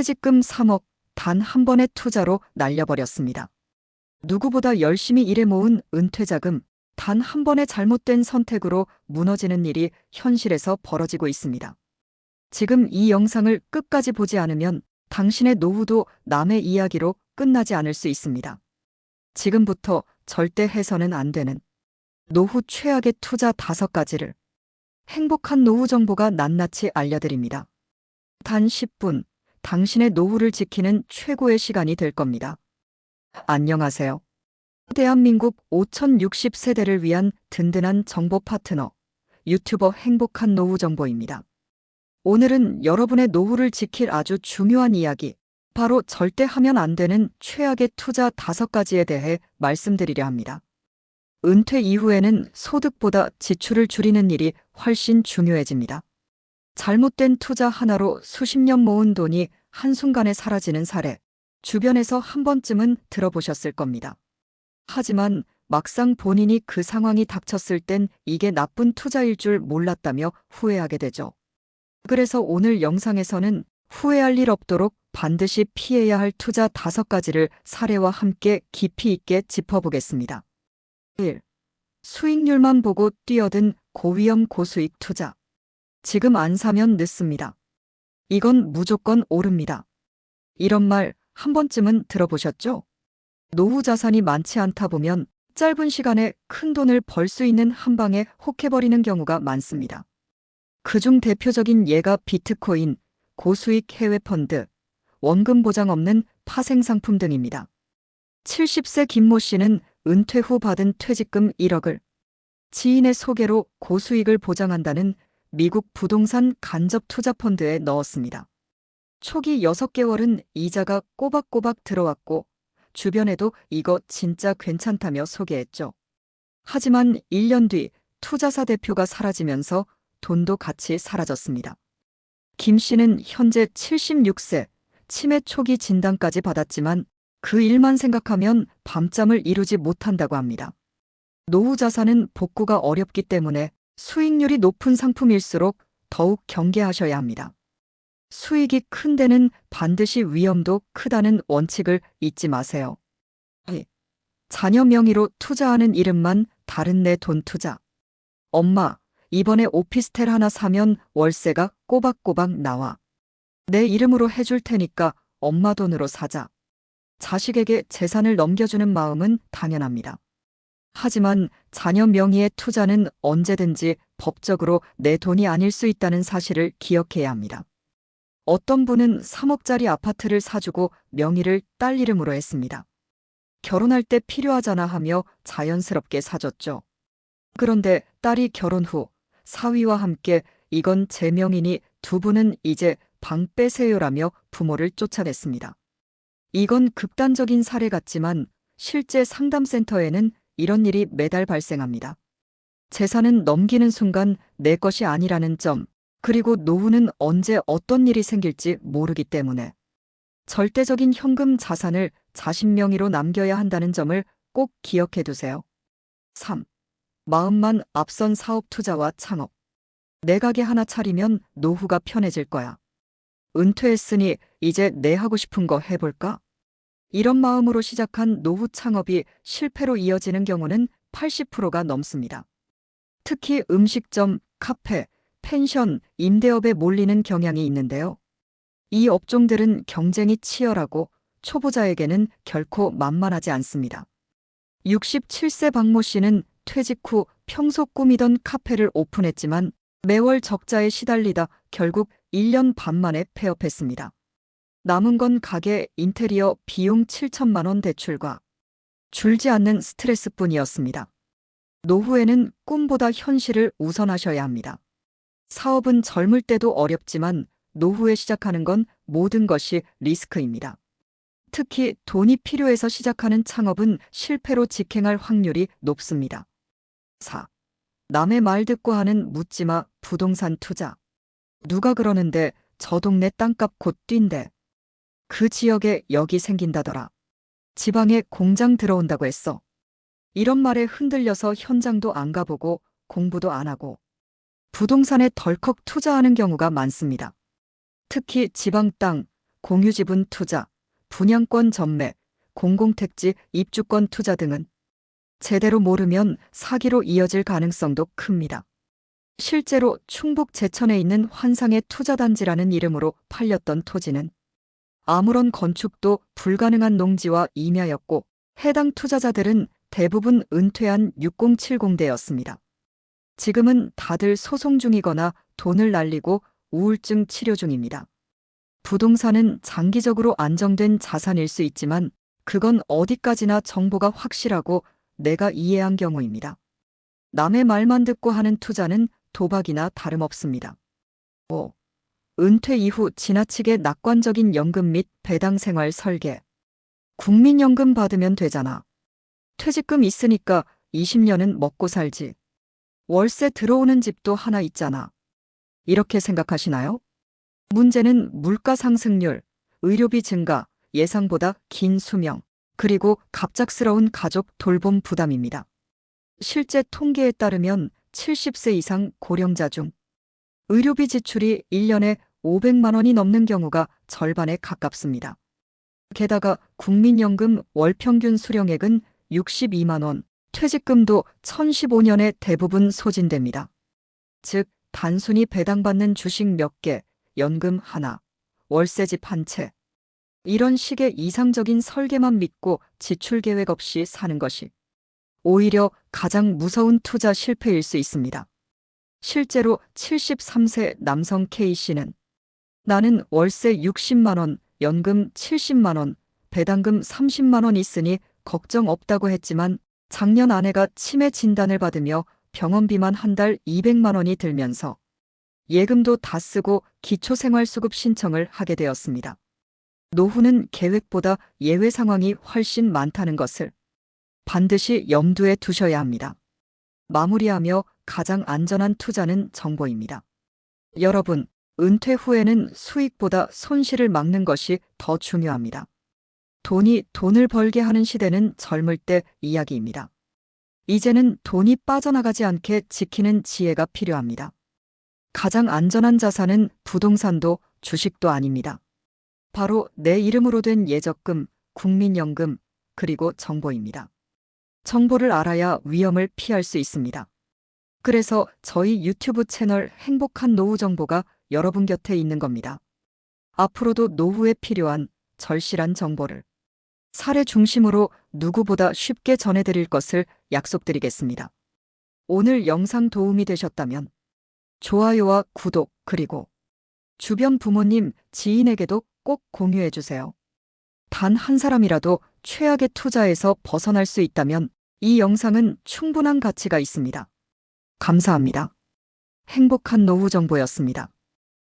퇴직금 3억 단 한 번의 투자로 날려버렸습니다. 누구보다 열심히 일해 모은 은퇴자금 단 한 번의 잘못된 선택으로 무너지는 일이 현실에서 벌어지고 있습니다. 지금 이 영상을 끝까지 보지 않으면 당신의 노후도 남의 이야기로 끝나지 않을 수 있습니다. 지금부터 절대 해서는 안 되는 노후 최악의 투자 5가지를 행복한 노후 정보가 낱낱이 알려드립니다. 단 10분, 당신의 노후를 지키는 최고의 시간이 될 겁니다. 안녕하세요. 대한민국 5060세대를 위한 든든한 정보 파트너, 유튜버 행복한 노후 정보입니다. 오늘은 여러분의 노후를 지킬 아주 중요한 이야기, 바로 절대 하면 안 되는 최악의 투자 5가지에 대해 말씀드리려 합니다. 은퇴 이후에는 소득보다 지출을 줄이는 일이 훨씬 중요해집니다. 잘못된 투자 하나로 수십 년 모은 돈이 한순간에 사라지는 사례, 주변에서 한 번쯤은 들어보셨을 겁니다. 하지만 막상 본인이 그 상황이 닥쳤을 땐 이게 나쁜 투자일 줄 몰랐다며 후회하게 되죠. 그래서 오늘 영상에서는 후회할 일 없도록 반드시 피해야 할 투자 5가지를 사례와 함께 깊이 있게 짚어보겠습니다. 1. 수익률만 보고 뛰어든 고위험 고수익 투자. 지금 안 사면 늦습니다. 이건 무조건 오릅니다. 이런 말 한 번쯤은 들어보셨죠? 노후 자산이 많지 않다 보면 짧은 시간에 큰 돈을 벌 수 있는 한 방에 혹해버리는 경우가 많습니다. 그중 대표적인 예가 비트코인, 고수익 해외 펀드, 원금 보장 없는 파생 상품 등입니다. 70세 김모 씨는 은퇴 후 받은 퇴직금 1억을 지인의 소개로 고수익을 보장한다는 미국 부동산 간접 투자 펀드에 넣었습니다. 초기 6개월은 이자가 꼬박꼬박 들어왔고 주변에도 이거 진짜 괜찮다며 소개했죠. 하지만 1년 뒤 투자사 대표가 사라지면서 돈도 같이 사라졌습니다. 김 씨는 현재 76세, 치매 초기 진단까지 받았지만 그 일만 생각하면 밤잠을 이루지 못한다고 합니다. 노후 자산은 복구가 어렵기 때문에 수익률이 높은 상품일수록 더욱 경계하셔야 합니다. 수익이 큰 데는 반드시 위험도 크다는 원칙을 잊지 마세요. 자녀 명의로 투자하는 이름만 다른 내 돈 투자. 엄마, 이번에 오피스텔 하나 사면 월세가 꼬박꼬박 나와. 내 이름으로 해줄 테니까 엄마 돈으로 사자. 자식에게 재산을 넘겨주는 마음은 당연합니다. 하지만 자녀 명의의 투자는 언제든지 법적으로 내 돈이 아닐 수 있다는 사실을 기억해야 합니다. 어떤 분은 3억짜리 아파트를 사주고 명의를 딸 이름으로 했습니다. 결혼할 때 필요하잖아 하며 자연스럽게 사줬죠. 그런데 딸이 결혼 후 사위와 함께 이건 제 명의니 두 분은 이제 방 빼세요라며 부모를 쫓아냈습니다. 이건 극단적인 사례 같지만 실제 상담센터에는 이런 일이 매달 발생합니다. 재산은 넘기는 순간 내 것이 아니라는 점, 그리고 노후는 언제 어떤 일이 생길지 모르기 때문에 절대적인 현금 자산을 자신 명의로 남겨야 한다는 점을 꼭 기억해 두세요. 3. 마음만 앞선 사업 투자와 창업. 내 가게 하나 차리면 노후가 편해질 거야. 은퇴했으니 이제 내 하고 싶은 거 해볼까? 이런 마음으로 시작한 노후 창업이 실패로 이어지는 경우는 80%가 넘습니다. 특히 음식점, 카페, 펜션, 임대업에 몰리는 경향이 있는데요. 이 업종들은 경쟁이 치열하고 초보자에게는 결코 만만하지 않습니다. 67세 박모 씨는 퇴직 후 평소 꾸미던 카페를 오픈했지만 매월 적자에 시달리다 결국 1년 반 만에 폐업했습니다. 남은 건 가게 인테리어 비용 7천만 원 대출과 줄지 않는 스트레스뿐이었습니다. 노후에는 꿈보다 현실을 우선하셔야 합니다. 사업은 젊을 때도 어렵지만 노후에 시작하는 건 모든 것이 리스크입니다. 특히 돈이 필요해서 시작하는 창업은 실패로 직행할 확률이 높습니다. 4. 남의 말 듣고 하는 묻지마 부동산 투자. 누가 그러는데 저 동네 땅값 곧 뛴대. 그 지역에 여기 생긴다더라. 지방에 공장 들어온다고 했어. 이런 말에 흔들려서 현장도 안 가보고 공부도 안 하고 부동산에 덜컥 투자하는 경우가 많습니다. 특히 지방 땅, 공유지분 투자, 분양권 전매, 공공택지 입주권 투자 등은 제대로 모르면 사기로 이어질 가능성도 큽니다. 실제로 충북 제천에 있는 환상의 투자단지라는 이름으로 팔렸던 토지는 아무런 건축도 불가능한 농지와 임야였고 해당 투자자들은 대부분 은퇴한 6070대였습니다. 지금은 다들 소송 중이거나 돈을 날리고 우울증 치료 중입니다. 부동산은 장기적으로 안정된 자산일 수 있지만 그건 어디까지나 정보가 확실하고 내가 이해한 경우입니다. 남의 말만 듣고 하는 투자는 도박이나 다름없습니다. 5. 은퇴 이후 지나치게 낙관적인 연금 및 배당 생활 설계. 국민연금 받으면 되잖아. 퇴직금 있으니까 20년은 먹고 살지. 월세 들어오는 집도 하나 있잖아. 이렇게 생각하시나요? 문제는 물가 상승률, 의료비 증가, 예상보다 긴 수명, 그리고 갑작스러운 가족 돌봄 부담입니다. 실제 통계에 따르면 70세 이상 고령자 중 의료비 지출이 1년에 500만 원이 넘는 경우가 절반에 가깝습니다. 게다가 국민연금 월평균 수령액은 62만 원, 퇴직금도 1015년에 대부분 소진됩니다. 즉, 단순히 배당받는 주식 몇 개, 연금 하나, 월세집 한 채. 이런 식의 이상적인 설계만 믿고 지출 계획 없이 사는 것이 오히려 가장 무서운 투자 실패일 수 있습니다. 실제로 73세 남성 K씨는 나는 월세 60만 원, 연금 70만 원, 배당금 30만 원 있으니 걱정 없다고 했지만 작년 아내가 치매 진단을 받으며 병원비만 한 달 200만 원이 들면서 예금도 다 쓰고 기초생활수급 신청을 하게 되었습니다. 노후는 계획보다 예외 상황이 훨씬 많다는 것을 반드시 염두에 두셔야 합니다. 마무리하며 가장 안전한 투자는 정보입니다. 여러분, 은퇴 후에는 수익보다 손실을 막는 것이 더 중요합니다. 돈이 돈을 벌게 하는 시대는 젊을 때 이야기입니다. 이제는 돈이 빠져나가지 않게 지키는 지혜가 필요합니다. 가장 안전한 자산은 부동산도 주식도 아닙니다. 바로 내 이름으로 된 예적금, 국민연금, 그리고 정보입니다. 정보를 알아야 위험을 피할 수 있습니다. 그래서 저희 유튜브 채널 행복한 노후 정보가 여러분 곁에 있는 겁니다. 앞으로도 노후에 필요한 절실한 정보를 사례 중심으로 누구보다 쉽게 전해드릴 것을 약속드리겠습니다. 오늘 영상 도움이 되셨다면 좋아요와 구독 그리고 주변 부모님, 지인에게도 꼭 공유해주세요. 단 한 사람이라도 최악의 투자에서 벗어날 수 있다면 이 영상은 충분한 가치가 있습니다. 감사합니다. 행복한 노후 정보였습니다.